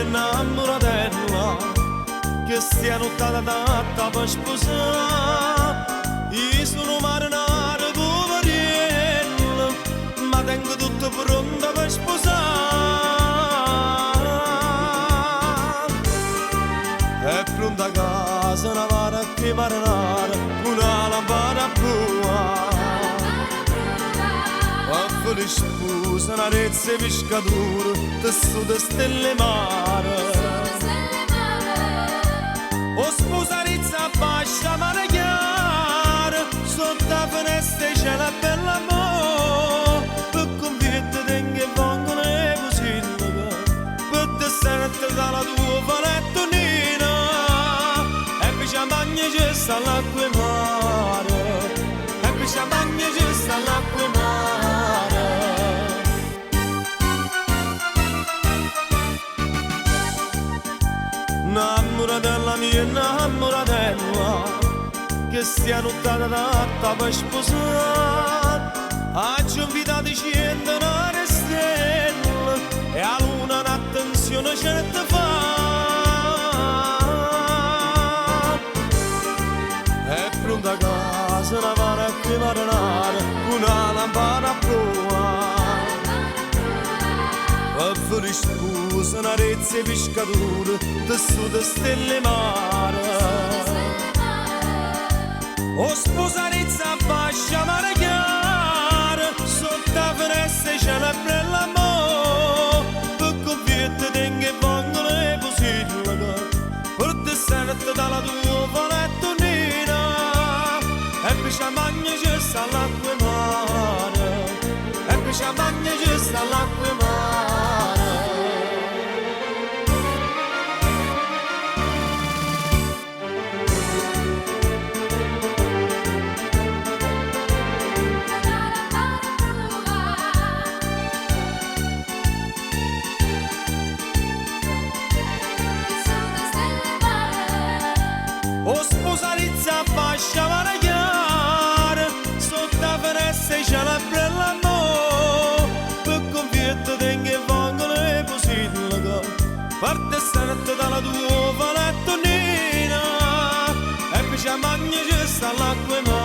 innamoratella che stia nottata datta per sposare. Io sono marinaro poverello, ma tengo tutto pronto per sposare. È pronta a casa una vara che marinara, una lampada a prua. A felice sposa, una rezza e pescatura, tessuto stelle mare. O sposa rezza fascia mare chiara, sotto la finestra c'è la bella amore. Per convierte tengo e vengono e così, per te sente dalla tua palettonina. E poi champagne c'è sta l'acqua e mare, e poi champagne c'è sta l'acqua e mare. Innamoratella mia, innamoratella, che stia nottata datta per sposare. Oggi invitato dicendo una stella e a luna un'attenzione certa fa. È pronta a casa una vara che marinara, una lampada a prua. A felice sposa, una rezza e pescatura, tessuto stelle mare. O sposa rezza fascia mare chiara, sotto la finestra c'è la bella amore. Per convierte tengo e vengono e posilla, per te sente dalla tua palettonina. E poi champagne c'è sta l'acqua e mare, e poi champagne c'è sta l'acqua e mare. O sposa rezza fascia mare chiara, sotto la finestra c'è la bella amore. Per convierte tengo e vengono e posilla, parte sette dalla tua palettonina. E poi champagne c'è sta l'acqua e mare.